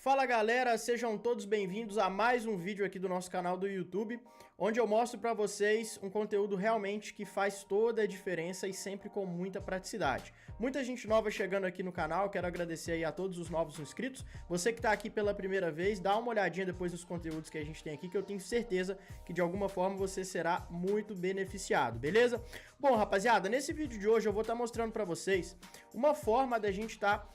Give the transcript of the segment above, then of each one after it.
Fala galera, sejam todos bem-vindos a mais um vídeo aqui do nosso canal do YouTube, onde eu mostro para vocês um conteúdo realmente que faz toda a diferença e sempre com muita praticidade. Muita gente nova chegando aqui no canal, quero agradecer aí a todos os novos inscritos. Você que está aqui pela primeira vez, dá uma olhadinha depois nos conteúdos que a gente tem aqui, que eu tenho certeza que de alguma forma você será muito beneficiado, beleza? Bom, rapaziada, nesse vídeo de hoje eu vou estar mostrando para vocês uma forma da gente estar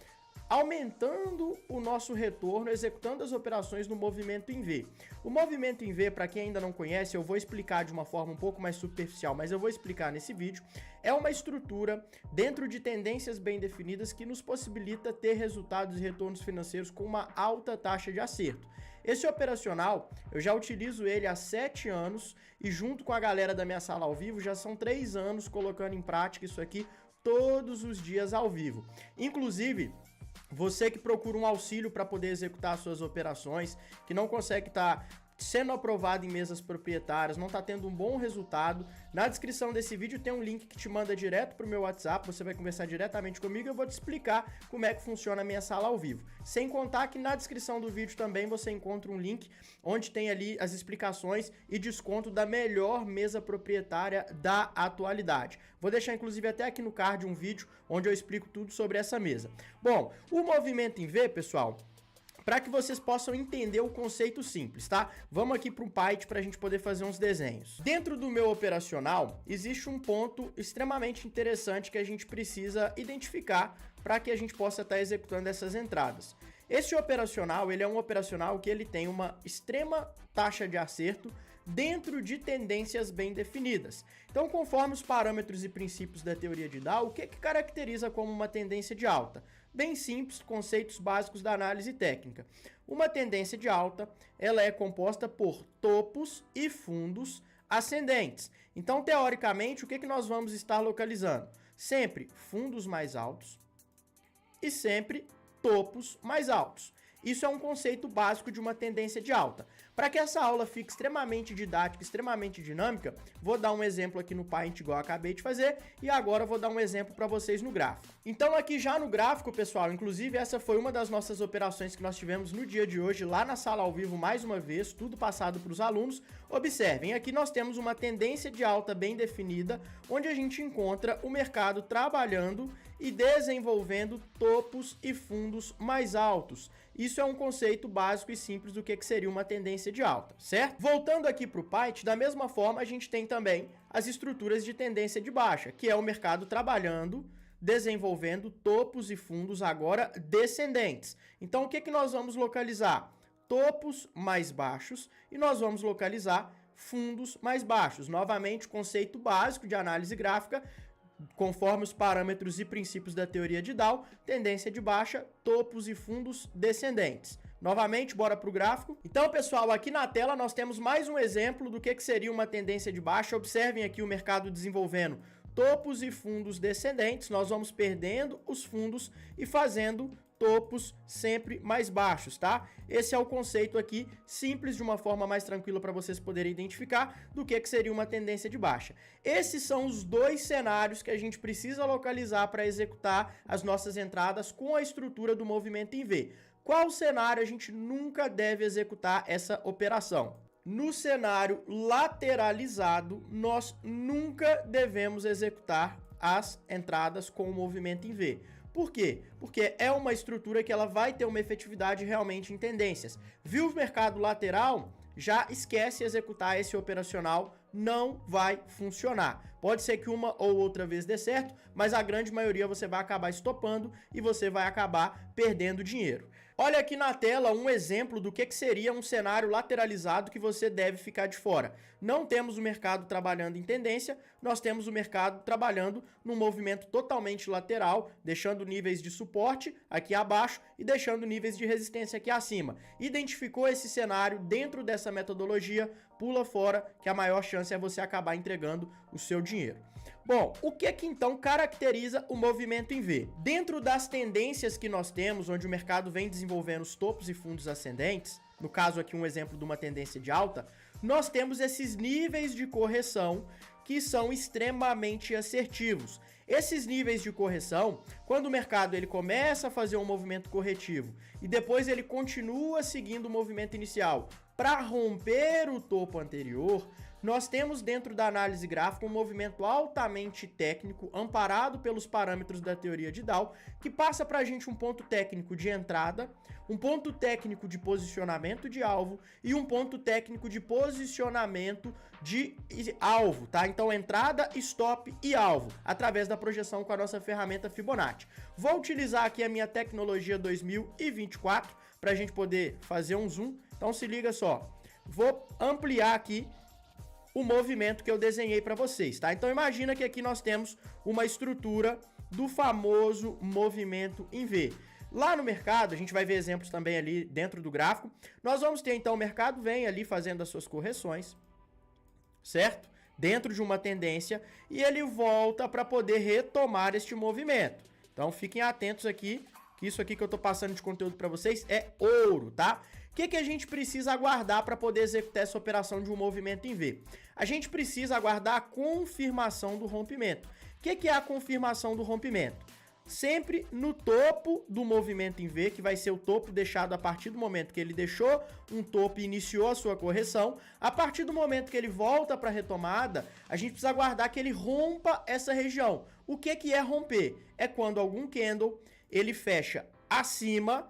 aumentando o nosso retorno, executando as operações no movimento em V. O movimento em V, para quem ainda não conhece, eu vou explicar de uma forma um pouco mais superficial, mas eu vou explicar nesse vídeo. É uma estrutura dentro de tendências bem definidas que nos possibilita ter resultados e retornos financeiros com uma alta taxa de acerto. Esse operacional, eu já utilizo ele há 7 anos e junto com a galera da minha sala ao vivo, já são 3 anos colocando em prática isso aqui todos os dias ao vivo. Inclusive, você que procura um auxílio para poder executar suas operações, que não consegue estar sendo aprovado em mesas proprietárias, não está tendo um bom resultado, na descrição desse vídeo tem um link que te manda direto para o meu WhatsApp, você vai conversar diretamente comigo e eu vou te explicar como é que funciona a minha sala ao vivo. Sem contar que na descrição do vídeo também você encontra um link onde tem ali as explicações e desconto da melhor mesa proprietária da atualidade. Vou deixar inclusive até aqui no card um vídeo onde eu explico tudo sobre essa mesa. Bom, o movimento em V, pessoal, para que vocês possam entender o conceito simples, tá? Vamos aqui para um Python para a gente poder fazer uns desenhos. Dentro do meu operacional, existe um ponto extremamente interessante que a gente precisa identificar para que a gente possa estar executando essas entradas. Esse operacional, ele é um operacional que ele tem uma extrema taxa de acerto dentro de tendências bem definidas. Então, conforme os parâmetros e princípios da teoria de Dow, o que caracteriza como uma tendência de alta? Bem simples, conceitos básicos da análise técnica. Uma tendência de alta, ela é composta por topos e fundos ascendentes. Então, teoricamente, o que nós vamos estar localizando? Sempre fundos mais altos e sempre topos mais altos. Isso é um conceito básico de uma tendência de alta. Para que essa aula fique extremamente didática, extremamente dinâmica, vou dar um exemplo aqui no Paint igual eu acabei de fazer e agora vou dar um exemplo para vocês no gráfico. Então aqui já no gráfico, pessoal, inclusive essa foi uma das nossas operações que nós tivemos no dia de hoje lá na sala ao vivo mais uma vez, tudo passado para os alunos. Observem, aqui nós temos uma tendência de alta bem definida, onde a gente encontra o mercado trabalhando e desenvolvendo topos e fundos mais altos. Isso é um conceito básico e simples do que seria uma tendência de alta, certo? Voltando aqui para o Python, da mesma forma a gente tem também as estruturas de tendência de baixa, que é o mercado trabalhando, desenvolvendo topos e fundos agora descendentes. Então o que nós vamos localizar? Topos mais baixos e nós vamos localizar fundos mais baixos. Novamente, conceito básico de análise gráfica, conforme os parâmetros e princípios da teoria de Dow, tendência de baixa, topos e fundos descendentes. Novamente, bora para o gráfico. Então, pessoal, aqui na tela nós temos mais um exemplo do que seria uma tendência de baixa. Observem aqui o mercado desenvolvendo topos e fundos descendentes. Nós vamos perdendo os fundos e fazendo topos sempre mais baixos, tá? Esse é o conceito aqui, simples, de uma forma mais tranquila para vocês poderem identificar do que seria uma tendência de baixa. Esses são os dois cenários que a gente precisa localizar para executar as nossas entradas com a estrutura do movimento em V. Qual cenário a gente nunca deve executar essa operação? No cenário lateralizado, nós nunca devemos executar as entradas com o movimento em V. Por quê? Porque é uma estrutura que ela vai ter uma efetividade realmente em tendências. Viu o mercado lateral? Já esquece executar esse operacional, não vai funcionar. Pode ser que uma ou outra vez dê certo, mas a grande maioria você vai acabar estopando e você vai acabar perdendo dinheiro. Olha aqui na tela um exemplo do que seria um cenário lateralizado que você deve ficar de fora. Não temos o mercado trabalhando em tendência, nós temos o mercado trabalhando num movimento totalmente lateral, deixando níveis de suporte aqui abaixo e deixando níveis de resistência aqui acima. Identificou esse cenário dentro dessa metodologia, pula fora, que a maior chance é você acabar entregando o seu dinheiro. Bom, o que então caracteriza o movimento em V? Dentro das tendências que nós temos, onde o mercado vem desenvolvendo os topos e fundos ascendentes, no caso aqui um exemplo de uma tendência de alta, nós temos esses níveis de correção que são extremamente assertivos. Esses níveis de correção, quando o mercado ele começa a fazer um movimento corretivo e depois ele continua seguindo o movimento inicial para romper o topo anterior, nós temos dentro da análise gráfica um movimento altamente técnico, amparado pelos parâmetros da teoria de Dow, que passa para a gente um ponto técnico de entrada, um ponto técnico de posicionamento de alvo e um ponto técnico de posicionamento de alvo, tá? Então entrada, stop e alvo, através da projeção com a nossa ferramenta Fibonacci. Vou utilizar aqui a minha tecnologia 2024 para a gente poder fazer um zoom. Então se liga só, vou ampliar aqui o movimento que eu desenhei para vocês, tá? Então imagina que aqui nós temos uma estrutura do famoso movimento em V. Lá no mercado, a gente vai ver exemplos também ali dentro do gráfico, nós vamos ter então o mercado vem ali fazendo as suas correções, certo? Dentro de uma tendência, e ele volta para poder retomar este movimento. Então fiquem atentos aqui, que isso aqui que eu tô passando de conteúdo para vocês é ouro, tá? O que a gente precisa aguardar para poder executar essa operação de um movimento em V? A gente precisa aguardar a confirmação do rompimento. O que é a confirmação do rompimento? Sempre no topo do movimento em V, que vai ser o topo deixado a partir do momento que ele deixou um topo e iniciou a sua correção, a partir do momento que ele volta para a retomada, a gente precisa aguardar que ele rompa essa região. O que é romper? É quando algum candle ele fecha acima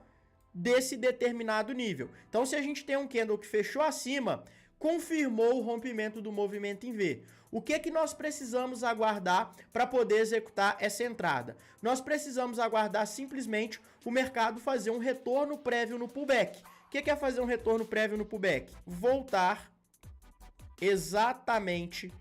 desse determinado nível. Então, se a gente tem um candle que fechou acima, confirmou o rompimento do movimento em V. O que nós precisamos aguardar para poder executar essa entrada? Nós precisamos aguardar simplesmente o mercado fazer um retorno prévio no pullback. O que é fazer um retorno prévio no pullback? Voltar exatamente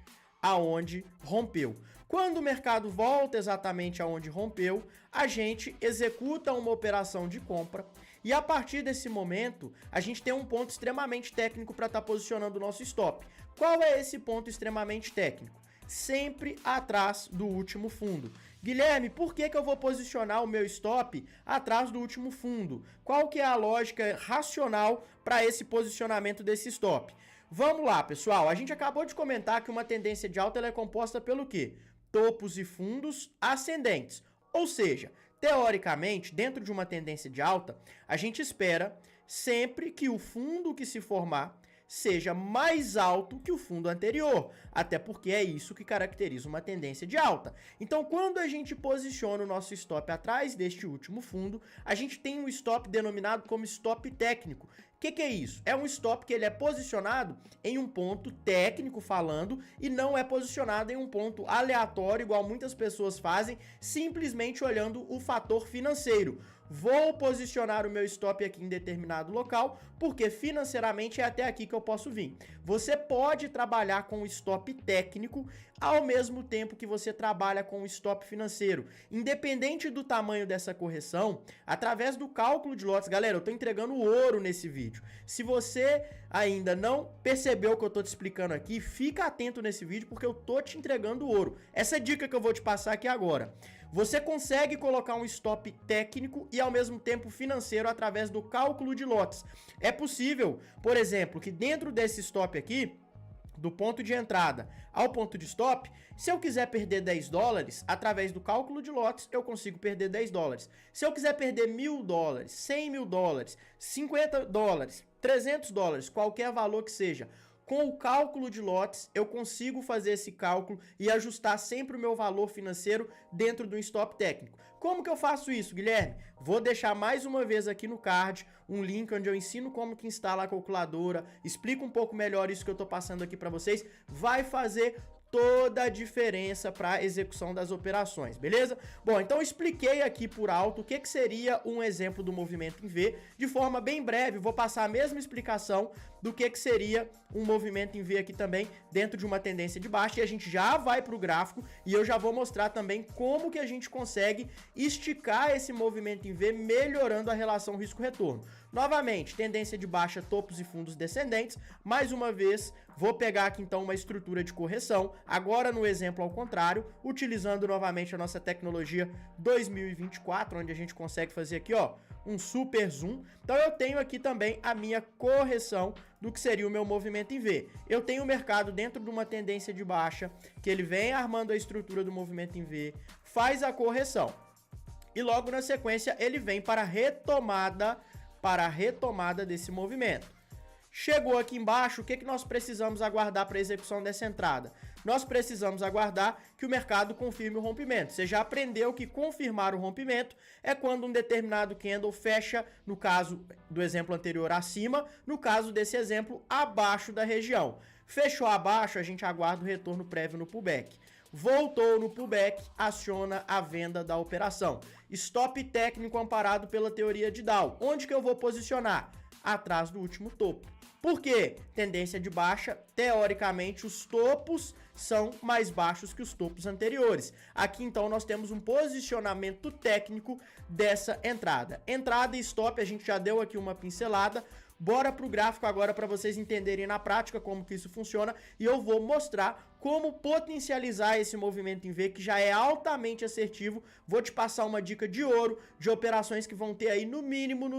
aonde rompeu. Quando o mercado volta exatamente aonde rompeu, a gente executa uma operação de compra e a partir desse momento, a gente tem um ponto extremamente técnico para estar posicionando o nosso stop. Qual é esse ponto extremamente técnico? Sempre atrás do último fundo. Guilherme, por que eu vou posicionar o meu stop atrás do último fundo? Qual que é a lógica racional para esse posicionamento desse stop? Vamos lá, pessoal. A gente acabou de comentar que uma tendência de alta ela é composta pelo quê? Topos e fundos ascendentes. Ou seja, teoricamente, dentro de uma tendência de alta, a gente espera sempre que o fundo que se formar seja mais alto que o fundo anterior, até porque é isso que caracteriza uma tendência de alta. Então, quando a gente posiciona o nosso stop atrás deste último fundo, a gente tem um stop denominado como stop técnico. O que é isso? É um stop que ele é posicionado em um ponto técnico falando e não é posicionado em um ponto aleatório, igual muitas pessoas fazem, simplesmente olhando o fator financeiro. Vou posicionar o meu stop aqui em determinado local, porque financeiramente é até aqui que eu posso vir. Você pode trabalhar com o stop técnico ao mesmo tempo que você trabalha com o stop financeiro. Independente do tamanho dessa correção, através do cálculo de lotes, galera, eu tô entregando ouro nesse vídeo. Se você ainda não percebeu o que eu tô te explicando aqui, fica atento nesse vídeo porque eu tô te entregando ouro. Essa é a dica que eu vou te passar aqui agora. Você consegue colocar um stop técnico e ao mesmo tempo financeiro através do cálculo de lotes. É possível, por exemplo, que dentro desse stop aqui, do ponto de entrada ao ponto de stop, se eu quiser perder 10 dólares, através do cálculo de lotes, eu consigo perder 10 dólares. Se eu quiser perder 1.000 dólares, 100 mil dólares, 50 dólares, 300 dólares, qualquer valor que seja, com o cálculo de lotes, eu consigo fazer esse cálculo e ajustar sempre o meu valor financeiro dentro do stop técnico. Como que eu faço isso, Guilherme? Vou deixar mais uma vez aqui no card um link onde eu ensino como que instala a calculadora, explico um pouco melhor isso que eu tô passando aqui para vocês. Vai fazer toda a diferença para a execução das operações, beleza? Bom, então eu expliquei aqui por alto o que seria um exemplo do movimento em V. De forma bem breve, vou passar a mesma explicação do que seria um movimento em V aqui também dentro de uma tendência de baixa, e a gente já vai para o gráfico e eu já vou mostrar também como que a gente consegue esticar esse movimento em V melhorando a relação risco-retorno. Novamente, tendência de baixa, topos e fundos descendentes. Mais uma vez, vou pegar aqui então uma estrutura de correção, agora no exemplo ao contrário, utilizando novamente a nossa tecnologia 2024, onde a gente consegue fazer aqui, ó, um super zoom. Então eu tenho aqui também a minha correção do que seria o meu movimento em V. Eu tenho o mercado dentro de uma tendência de baixa, que ele vem armando a estrutura do movimento em V, faz a correção. E logo na sequência ele vem para a retomada desse movimento. Chegou aqui embaixo, o que nós precisamos aguardar para a execução dessa entrada? Nós precisamos aguardar que o mercado confirme o rompimento. Você já aprendeu que confirmar o rompimento é quando um determinado candle fecha, no caso do exemplo anterior, acima, no caso desse exemplo, abaixo da região. Fechou abaixo, a gente aguarda o retorno prévio no pullback. Voltou no pullback, aciona a venda da operação. Stop técnico amparado pela teoria de Dow. Onde que eu vou posicionar? Atrás do último topo. Por quê? Tendência de baixa, teoricamente os topos são mais baixos que os topos anteriores. Aqui então nós temos um posicionamento técnico dessa entrada. Entrada e stop a gente já deu aqui uma pincelada. Bora pro gráfico agora para vocês entenderem na prática como que isso funciona e eu vou mostrar como potencializar esse movimento em V que já é altamente assertivo. Vou te passar uma dica de ouro de operações que vão ter aí no mínimo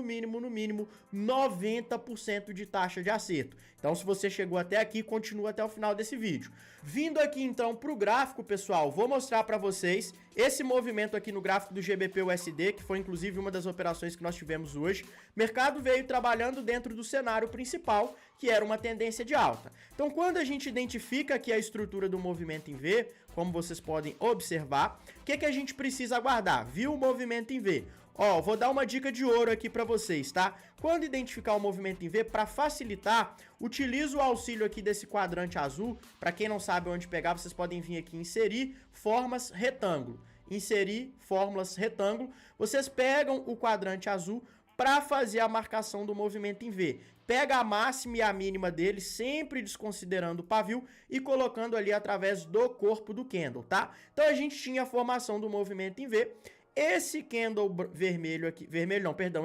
90% de taxa de acerto. Então se você chegou até aqui, continua até o final desse vídeo. Vindo aqui então pro gráfico, pessoal, vou mostrar para vocês esse movimento aqui no gráfico do GBP/USD, que foi inclusive uma das operações que nós tivemos hoje. O mercado veio trabalhando dentro do cenário principal, que era uma tendência de alta. Então quando a gente identifica aqui a estrutura do movimento em V, como vocês podem observar, o que a gente precisa aguardar? Viu o movimento em V? Ó, vou dar uma dica de ouro aqui para vocês, tá? Quando identificar o movimento em V, para facilitar, utiliza o auxílio aqui desse quadrante azul. Para quem não sabe onde pegar, vocês podem vir aqui em inserir formas retângulo. Inserir fórmulas retângulo. Vocês pegam o quadrante azul para fazer a marcação do movimento em V. Pega a máxima e a mínima dele, sempre desconsiderando o pavio e colocando ali através do corpo do candle, tá? Então a gente tinha a formação do movimento em V. Esse candle vermelho aqui,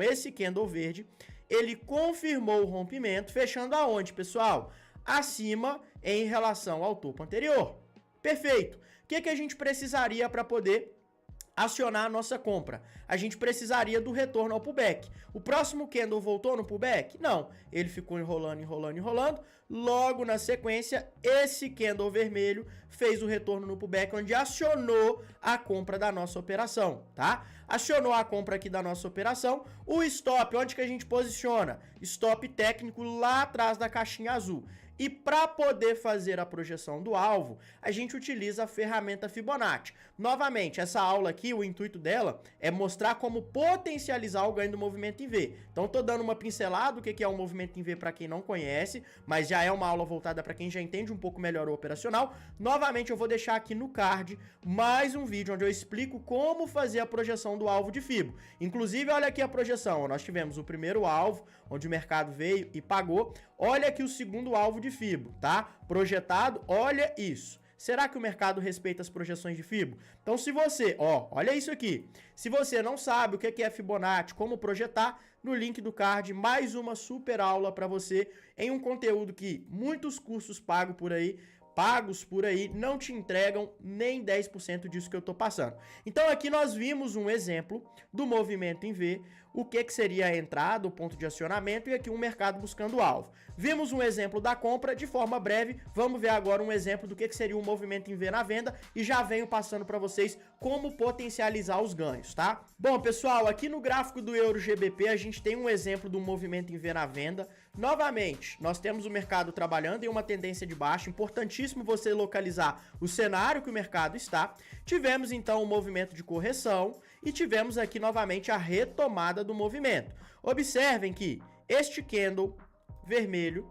esse candle verde, ele confirmou o rompimento, fechando aonde, pessoal? Acima em relação ao topo anterior. Perfeito. O que a gente precisaria para poder acionar a nossa compra? A gente precisaria do retorno ao pullback. O próximo candle voltou no pullback? Não. Ele ficou enrolando. Logo na sequência, esse candle vermelho fez o retorno no pullback, onde acionou a compra da nossa operação, tá? Acionou a compra aqui da nossa operação. O stop, onde que a gente posiciona? Stop técnico lá atrás da caixinha azul. E para poder fazer a projeção do alvo, a gente utiliza a ferramenta Fibonacci. Novamente, essa aula aqui, o intuito dela é mostrar como potencializar o ganho do movimento em V. Então, estou dando uma pincelada do que é o movimento em V para quem não conhece, mas já é uma aula voltada para quem já entende um pouco melhor o operacional. Novamente, eu vou deixar aqui no card mais um vídeo onde eu explico como fazer a projeção do alvo de Fibo. Inclusive, olha aqui a projeção. Nós tivemos o primeiro alvo, onde o mercado veio e pagou. Olha aqui o segundo alvo de Fibo, tá? Projetado, olha isso. Será que o mercado respeita as projeções de Fibo? Então se você, olha isso aqui. Se você não sabe o que é Fibonacci, como projetar, no link do card, mais uma super aula para você em um conteúdo que muitos cursos pagos por aí não te entregam nem 10% disso que eu tô passando. Então aqui nós vimos um exemplo do movimento em V, o que seria a entrada, o ponto de acionamento e aqui um mercado buscando alvo. Vimos um exemplo da compra de forma breve, vamos ver agora um exemplo do que seria um movimento em V na venda e já venho passando para vocês como potencializar os ganhos, tá? Bom, pessoal, aqui no gráfico do Euro GBP a gente tem um exemplo do movimento em V na venda. Novamente, nós temos o mercado trabalhando em uma tendência de baixa, importantíssimo você localizar o cenário que o mercado está. Tivemos então um movimento de correção e tivemos aqui novamente a retomada do movimento. Observem que este candle vermelho,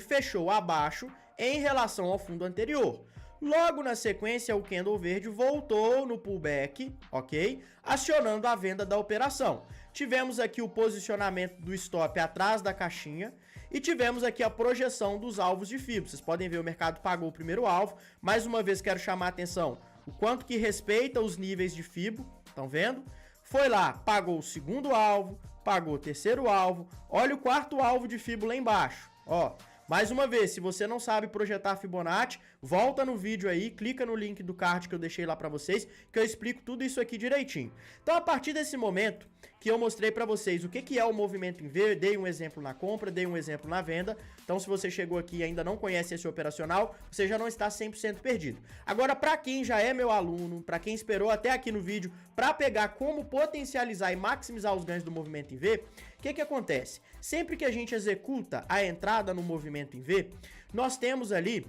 fechou abaixo em relação ao fundo anterior. Logo na sequência, o candle verde voltou no pullback, ok? Acionando a venda da operação. Tivemos aqui o posicionamento do stop atrás da caixinha e tivemos aqui a projeção dos alvos de Fibo. Vocês podem ver, o mercado pagou o primeiro alvo. Mais uma vez, quero chamar a atenção o quanto que respeita os níveis de Fibo. Estão vendo? Foi lá, pagou o segundo alvo, pagou o terceiro alvo. Olha o quarto alvo de Fibo lá embaixo. Ó, Mais uma vez, se você não sabe projetar Fibonacci, volta no vídeo aí, clica no link do card que eu deixei lá para vocês, que eu explico tudo isso aqui direitinho. Então, a partir desse momento que eu mostrei para vocês o que é o movimento em V, dei um exemplo na compra, dei um exemplo na venda. Então, se você chegou aqui e ainda não conhece esse operacional, você já não está 100% perdido. Agora, para quem já é meu aluno, para quem esperou até aqui no vídeo para pegar como potencializar e maximizar os ganhos do movimento em V, o que acontece? Sempre que a gente executa a entrada no movimento em V, nós temos ali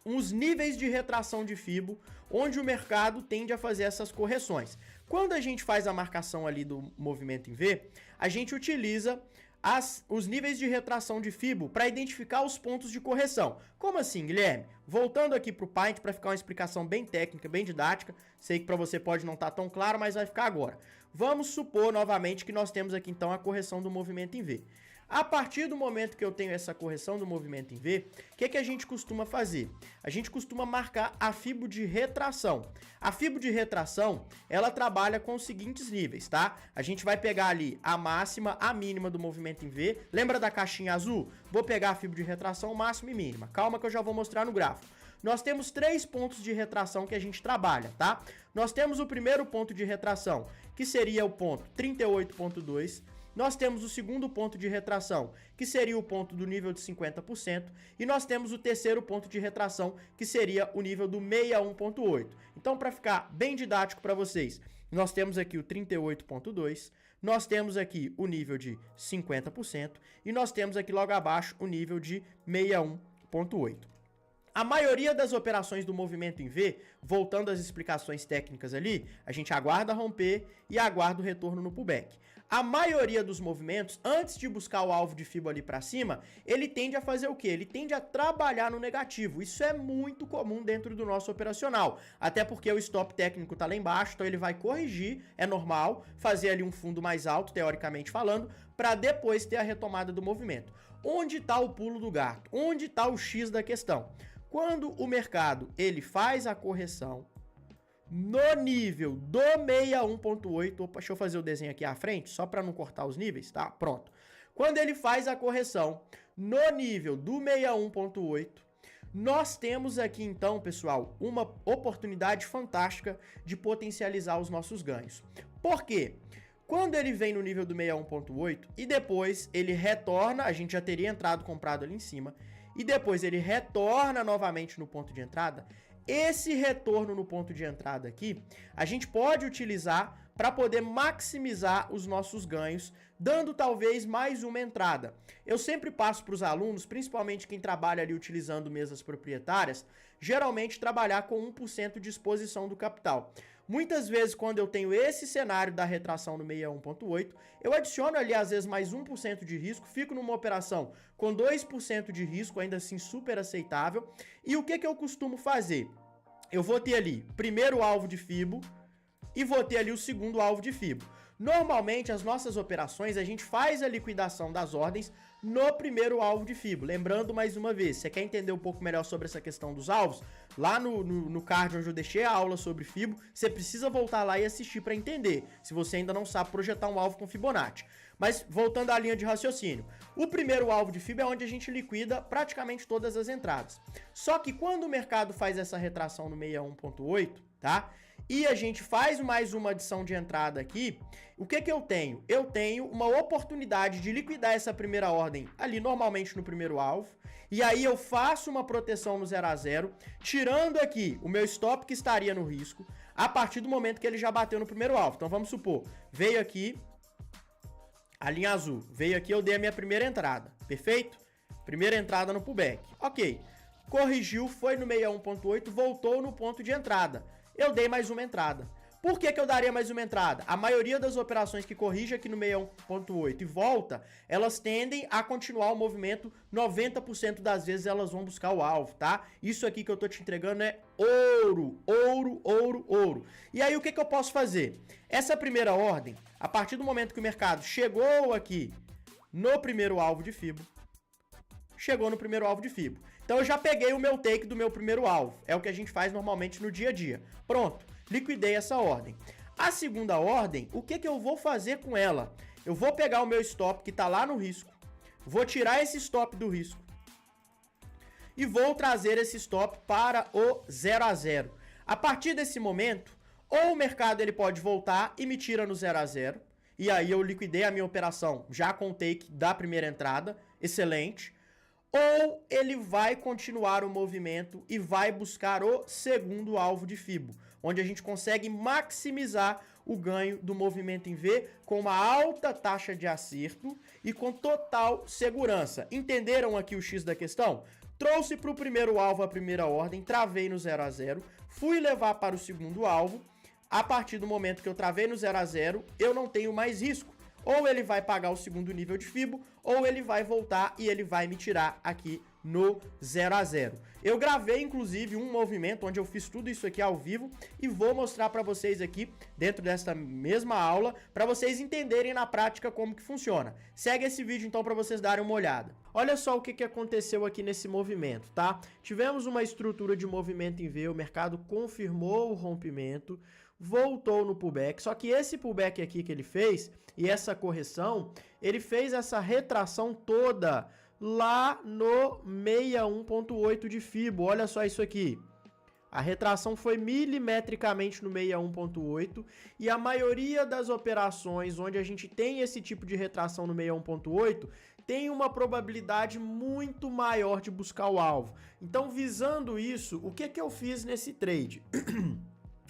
uns níveis de retração de Fibo, onde o mercado tende a fazer essas correções. Quando a gente faz a marcação ali do movimento em V, a gente utiliza os níveis de retração de Fibo para identificar os pontos de correção. Como assim, Guilherme? Voltando aqui para o Paint para ficar uma explicação bem técnica, bem didática, sei que para você pode não estar tão claro, mas vai ficar agora. Vamos supor novamente que nós temos aqui então a correção do movimento em V. A partir do momento que eu tenho essa correção do movimento em V, o que a gente costuma fazer? A gente costuma marcar a Fibo de retração. A Fibo de retração, ela trabalha com os seguintes níveis, tá? A gente vai pegar ali a máxima, a mínima do movimento em V. Lembra da caixinha azul? Vou pegar a Fibo de retração máxima e mínima. Calma que eu já vou mostrar no gráfico. Nós temos 3 pontos de retração que a gente trabalha, tá? Nós temos o primeiro ponto de retração, que seria o ponto 38.2. Nós temos o segundo ponto de retração, que seria o ponto do nível de 50%, e nós temos o terceiro ponto de retração, que seria o nível do 61.8. Então, para ficar bem didático para vocês, nós temos aqui o 38.2, nós temos aqui o nível de 50%, e nós temos aqui logo abaixo o nível de 61.8. A maioria das operações do movimento em V, voltando às explicações técnicas ali, a gente aguarda romper e aguarda o retorno no pullback. A maioria dos movimentos, antes de buscar o alvo de Fibo ali para cima, ele tende a fazer o quê? Ele tende a trabalhar no negativo. Isso é muito comum dentro do nosso operacional, até porque o stop técnico tá lá embaixo, então ele vai corrigir, é normal, fazer ali um fundo mais alto, teoricamente falando, para depois ter a retomada do movimento. Onde está o pulo do gato? Onde está o X da questão? Quando o mercado ele faz a correção no nível do 61.8, opa, deixa eu fazer o desenho aqui à frente, só para não cortar os níveis, tá? Pronto. Quando ele faz a correção no nível do 61.8, nós temos aqui então, pessoal, uma oportunidade fantástica de potencializar os nossos ganhos. Por quê? Quando ele vem no nível do 61.8 e depois ele retorna, a gente já teria entrado comprado ali em cima, e depois ele retorna novamente no ponto de entrada, esse retorno no ponto de entrada aqui, a gente pode utilizar para poder maximizar os nossos ganhos, dando talvez mais uma entrada. Eu sempre passo para os alunos, principalmente quem trabalha ali utilizando mesas proprietárias, geralmente trabalhar com 1% de exposição do capital. Muitas vezes, quando eu tenho esse cenário da retração no 61.8, eu adiciono ali, às vezes, mais 1% de risco, fico numa operação com 2% de risco, ainda assim super aceitável. E o que eu costumo fazer? Eu vou ter ali primeiro alvo de Fibo e vou ter ali o segundo alvo de Fibo. Normalmente, as nossas operações, a gente faz a liquidação das ordens no primeiro alvo de Fibo. Lembrando mais uma vez, você quer entender um pouco melhor sobre essa questão dos alvos? Lá no card onde eu deixei a aula sobre Fibo, você precisa voltar lá e assistir para entender, se você ainda não sabe projetar um alvo com Fibonacci. Mas voltando à linha de raciocínio, o primeiro alvo de Fibo é onde a gente liquida praticamente todas as entradas. Só que quando o mercado faz essa retração no 61.8, tá? E a gente faz mais uma adição de entrada aqui, o que eu tenho? Eu tenho uma oportunidade de liquidar essa primeira ordem ali normalmente no primeiro alvo, e aí eu faço uma proteção no 0 a 0, tirando aqui o meu stop que estaria no risco, a partir do momento que ele já bateu no primeiro alvo. Então vamos supor, veio aqui a linha azul, veio aqui, eu dei a minha primeira entrada, perfeito? Primeira entrada no pullback, ok. Corrigiu, foi no 61.8, voltou no ponto de entrada. Eu dei mais uma entrada. Por que eu daria mais uma entrada? A maioria das operações que corrige aqui no 61.8 e volta, elas tendem a continuar o movimento, 90% das vezes elas vão buscar o alvo, tá? Isso aqui que eu tô te entregando é ouro, ouro, ouro, ouro. E aí o que eu posso fazer? Essa primeira ordem, a partir do momento que o mercado chegou aqui no primeiro alvo de Fibo, chegou no primeiro alvo de Fibo. Então eu já peguei o meu take do meu primeiro alvo. É o que a gente faz normalmente no dia a dia. Pronto, liquidei essa ordem. A segunda ordem, o que eu vou fazer com ela? Eu vou pegar o meu stop que está lá no risco, vou tirar esse stop do risco e vou trazer esse stop para o 0 a 0. A partir desse momento, ou o mercado ele pode voltar e me tira no 0 a 0, e aí eu liquidei a minha operação já com o take da primeira entrada, excelente. Ou ele vai continuar o movimento e vai buscar o segundo alvo de Fibo, onde a gente consegue maximizar o ganho do movimento em V com uma alta taxa de acerto e com total segurança. Entenderam aqui o X da questão? Trouxe para o primeiro alvo a primeira ordem, travei no 0 a 0, fui levar para o segundo alvo. A partir do momento que eu travei no 0 a 0, eu não tenho mais risco. Ou ele vai pagar o segundo nível de Fibo, ou ele vai voltar e ele vai me tirar aqui no 0 a 0. Eu gravei, inclusive, um movimento onde eu fiz tudo isso aqui ao vivo e vou mostrar para vocês aqui, dentro desta mesma aula, para vocês entenderem na prática como que funciona. Segue esse vídeo, então, para vocês darem uma olhada. Olha só o que aconteceu aqui nesse movimento, tá? Tivemos uma estrutura de movimento em V, o mercado confirmou o rompimento, voltou no pullback, só que esse pullback aqui que ele fez, e essa correção, ele fez essa retração toda lá no 61.8 de Fibo. Olha só isso aqui. A retração foi milimetricamente no 61.8 e a maioria das operações onde a gente tem esse tipo de retração no 61.8 tem uma probabilidade muito maior de buscar o alvo. Então, visando isso, o que eu fiz nesse trade?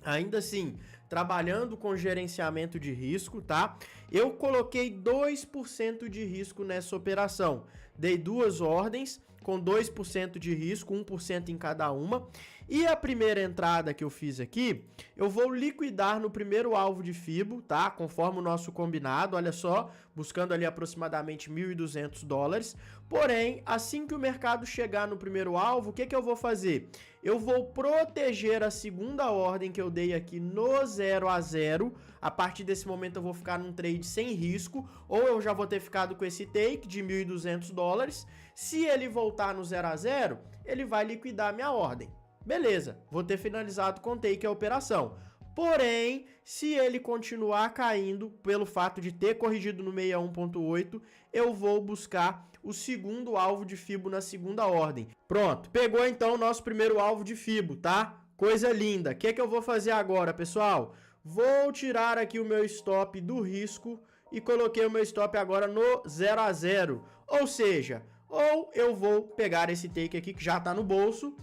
Ainda assim, trabalhando com gerenciamento de risco, tá? Eu coloquei 2% de risco nessa operação. Dei duas ordens com 2% de risco, 1% em cada uma. E a primeira entrada que eu fiz aqui, eu vou liquidar no primeiro alvo de Fibo, tá? Conforme o nosso combinado, olha só, buscando ali aproximadamente $1.200. Porém, assim que o mercado chegar no primeiro alvo, o que eu vou fazer? Eu vou proteger a segunda ordem que eu dei aqui no 0 a 0. A partir desse momento eu vou ficar num trade sem risco, ou eu já vou ter ficado com esse take de $1.200. Se ele voltar no 0 a 0, ele vai liquidar minha ordem. Beleza, vou ter finalizado com take a operação. Porém, se ele continuar caindo, pelo fato de ter corrigido no 61.8, eu vou buscar o segundo alvo de Fibo na segunda ordem. Pronto, pegou então o nosso primeiro alvo de Fibo, tá? Coisa linda. O que eu vou fazer agora, pessoal? Vou tirar aqui o meu stop do risco e coloquei o meu stop agora no 0 a 0. Ou seja, ou eu vou pegar esse take aqui que já tá no bolso,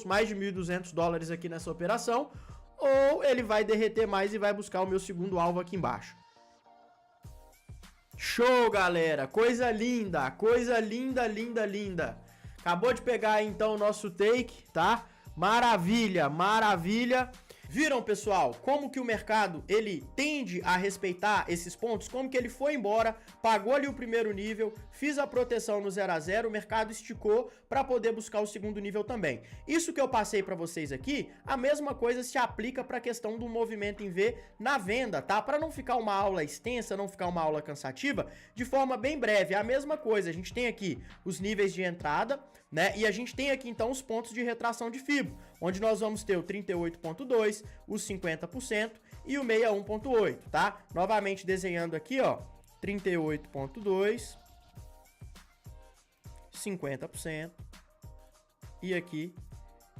mais de $1.200 aqui nessa operação, ou ele vai derreter mais e vai buscar o meu segundo alvo aqui embaixo. Show, galera! Coisa linda, linda, linda. Acabou de pegar então o nosso take, tá? Maravilha, maravilha. Viram, pessoal, como que o mercado, ele tende a respeitar esses pontos? Como que ele foi embora, pagou ali o primeiro nível, fiz a proteção no 0 a 0, o mercado esticou para poder buscar o segundo nível também. Isso que eu passei para vocês aqui, a mesma coisa se aplica para a questão do movimento em V na venda, tá? Para não ficar uma aula extensa, não ficar uma aula cansativa, de forma bem breve, é a mesma coisa. A gente tem aqui os níveis de entrada, né? E a gente tem aqui então os pontos de retração de Fibo, onde nós vamos ter o 38.2, os 50% e o 61.8, tá? Novamente desenhando aqui, ó, 38.2, 50% e aqui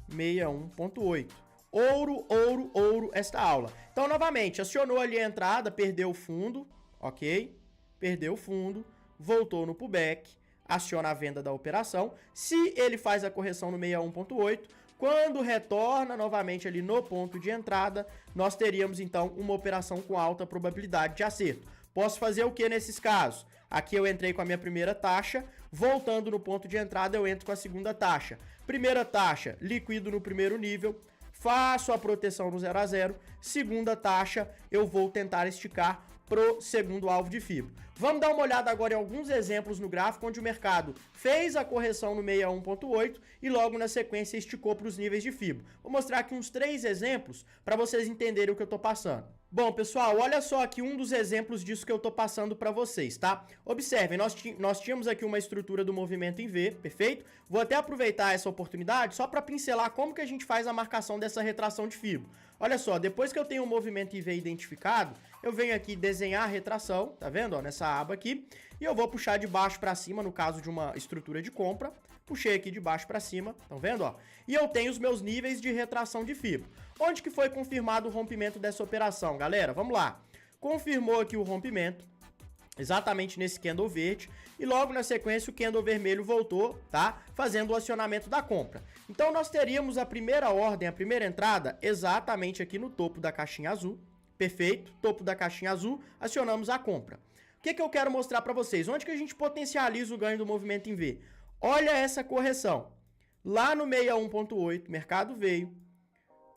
61.8. Ouro, ouro, ouro esta aula. Então, novamente, acionou ali a entrada, perdeu o fundo, ok? Perdeu o fundo, voltou no pullback, aciona a venda da operação. Se ele faz a correção no 61.8, quando retorna novamente ali no ponto de entrada, nós teríamos então uma operação com alta probabilidade de acerto. Posso fazer o que nesses casos? Aqui eu entrei com a minha primeira taxa, voltando no ponto de entrada eu entro com a segunda taxa. Primeira taxa, liquido no primeiro nível, faço a proteção no 0 a 0. Segunda taxa, eu vou tentar esticar pro segundo alvo de Fibo. Vamos dar uma olhada agora em alguns exemplos no gráfico onde o mercado fez a correção no 61.8 e logo na sequência esticou para os níveis de Fibo. Vou mostrar aqui uns 3 exemplos para vocês entenderem o que eu tô passando. Bom, pessoal, olha só aqui um dos exemplos disso que eu tô passando para vocês, tá? Observem, nós tínhamos aqui uma estrutura do movimento em V, perfeito? Vou até aproveitar essa oportunidade só para pincelar como que a gente faz a marcação dessa retração de Fibo. Olha só, depois que eu tenho o movimento em V identificado, eu venho aqui desenhar a retração, tá vendo? Ó, nessa aba aqui, e eu vou puxar de baixo para cima, no caso de uma estrutura de compra, puxei aqui de baixo para cima, estão vendo, ó? E eu tenho os meus níveis de retração de fibra. Onde que foi confirmado o rompimento dessa operação, galera? Vamos lá. Confirmou aqui o rompimento, exatamente nesse candle verde, e logo na sequência o candle vermelho voltou, tá? Fazendo o acionamento da compra. Então nós teríamos a primeira ordem, a primeira entrada, exatamente aqui no topo da caixinha azul. Perfeito, topo da caixinha azul, acionamos a compra. O que eu quero mostrar para vocês? Onde que a gente potencializa o ganho do movimento em V? Olha essa correção. Lá no 61.8, mercado veio,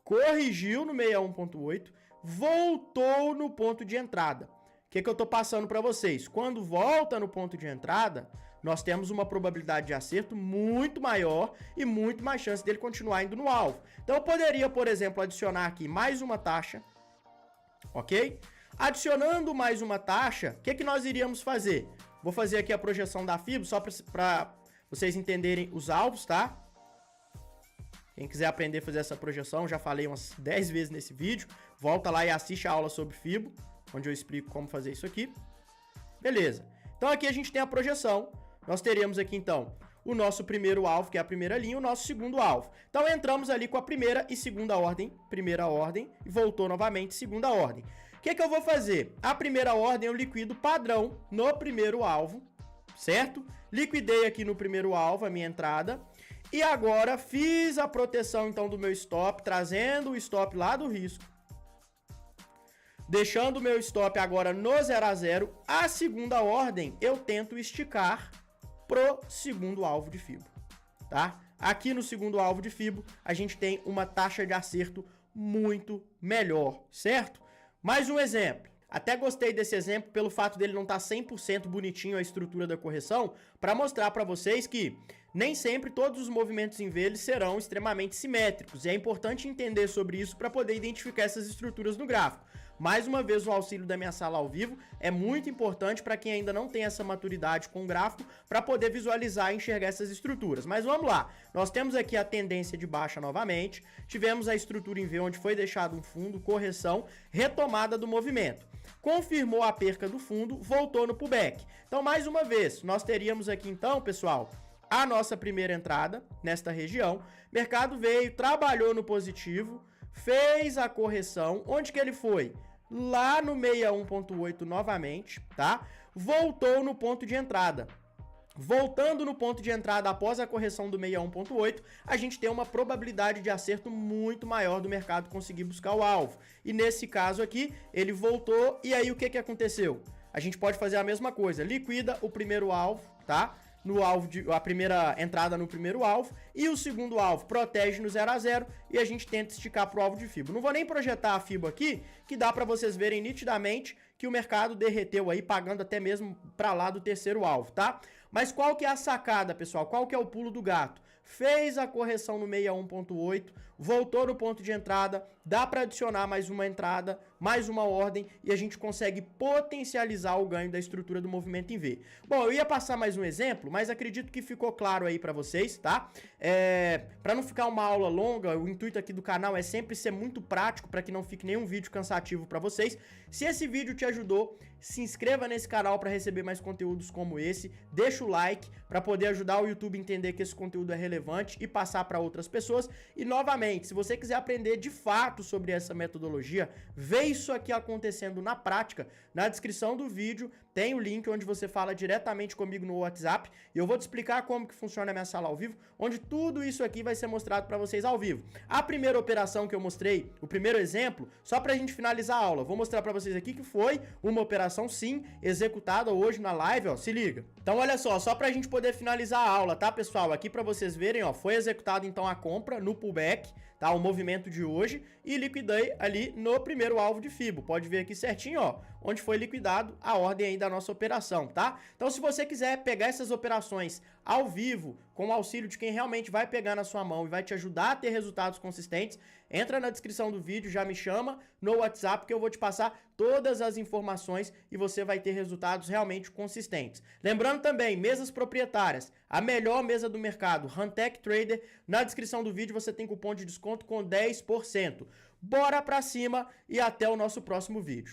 corrigiu no 61.8, voltou no ponto de entrada. O que eu estou passando para vocês? Quando volta no ponto de entrada, nós temos uma probabilidade de acerto muito maior e muito mais chance dele continuar indo no alvo. Então eu poderia, por exemplo, adicionar aqui mais uma taxa, ok? Adicionando mais uma taxa, o que nós iríamos fazer? Vou fazer aqui a projeção da FIBO só para vocês entenderem os alvos, tá? Quem quiser aprender a fazer essa projeção, já falei umas 10 vezes nesse vídeo, volta lá e assiste a aula sobre FIBO, onde eu explico como fazer isso aqui. Beleza. Então aqui a gente tem a projeção. Nós teríamos aqui então o nosso primeiro alvo, que é a primeira linha, e o nosso segundo alvo. Então entramos ali com a primeira e segunda ordem, primeira ordem, e voltou novamente segunda ordem. O que eu vou fazer? A primeira ordem eu liquido padrão no primeiro alvo, certo? Liquidei aqui no primeiro alvo a minha entrada. E agora fiz a proteção então do meu stop, trazendo o stop lá do risco. Deixando o meu stop agora no 0 a 0. A segunda ordem eu tento esticar pro segundo alvo de FIBO, tá? Aqui no segundo alvo de FIBO a gente tem uma taxa de acerto muito melhor, certo? Mais um exemplo. Até gostei desse exemplo pelo fato dele não estar 100% bonitinho a estrutura da correção, para mostrar para vocês que nem sempre todos os movimentos em V serão extremamente simétricos. E é importante entender sobre isso para poder identificar essas estruturas no gráfico. Mais uma vez, o auxílio da minha sala ao vivo é muito importante para quem ainda não tem essa maturidade com o gráfico, para poder visualizar e enxergar essas estruturas. Mas vamos lá, nós temos aqui a tendência de baixa novamente, tivemos a estrutura em V onde foi deixado um fundo, correção, retomada do movimento. Confirmou a perca do fundo, voltou no pullback. Então, mais uma vez, nós teríamos aqui então, pessoal, a nossa primeira entrada nesta região. Mercado veio, trabalhou no positivo, fez a correção. Onde que ele foi? Lá no 61.8 novamente, tá? Voltou no ponto de entrada. Voltando no ponto de entrada após a correção do 61.8, a gente tem uma probabilidade de acerto muito maior do mercado conseguir buscar o alvo. E nesse caso aqui, ele voltou e aí o que aconteceu? A gente pode fazer a mesma coisa, liquida o primeiro alvo, tá? No alvo a primeira entrada no primeiro alvo e o segundo alvo protege no 0 a 0 e a gente tenta esticar pro alvo de FIBO. Não vou nem projetar a FIBO aqui, que dá para vocês verem nitidamente que o mercado derreteu aí, pagando até mesmo para lá do terceiro alvo, tá? Mas qual que é a sacada, pessoal? Qual que é o pulo do gato? Fez a correção no 61.8, voltou no ponto de entrada, dá para adicionar mais uma entrada, mais uma ordem e a gente consegue potencializar o ganho da estrutura do movimento em V. Bom, eu ia passar mais um exemplo, mas acredito que ficou claro aí para vocês, tá? Para não ficar uma aula longa, o intuito aqui do canal é sempre ser muito prático para que não fique nenhum vídeo cansativo para vocês. Se esse vídeo te ajudou, se inscreva nesse canal para receber mais conteúdos como esse, deixa o like para poder ajudar o YouTube a entender que esse conteúdo é relevante e passar para outras pessoas. E novamente, se você quiser aprender de fato sobre essa metodologia, ver isso aqui acontecendo na prática, na descrição do vídeo tem o link onde você fala diretamente comigo no WhatsApp e eu vou te explicar como que funciona a minha sala ao vivo, onde tudo isso aqui vai ser mostrado para vocês ao vivo. A primeira operação que eu mostrei, o primeiro exemplo, só pra gente finalizar a aula, vou mostrar para vocês aqui que foi uma operação sim, executada hoje na live, ó, se liga. Então olha só pra gente poder finalizar a aula, tá pessoal? Aqui pra vocês verem, ó, foi executada então a compra no pullback, tá? O movimento de hoje e liquidei ali no primeiro alvo de FIBO. Pode ver aqui certinho, ó, onde foi liquidado a ordem aí da nossa operação, tá? Então se você quiser pegar essas operações ao vivo, com o auxílio de quem realmente vai pegar na sua mão e vai te ajudar a ter resultados consistentes, entra na descrição do vídeo, já me chama no WhatsApp que eu vou te passar todas as informações e você vai ter resultados realmente consistentes. Lembrando também, mesas proprietárias, a melhor mesa do mercado, Huntech Trader, na descrição do vídeo você tem cupom de desconto com 10%. Bora pra cima e até o nosso próximo vídeo.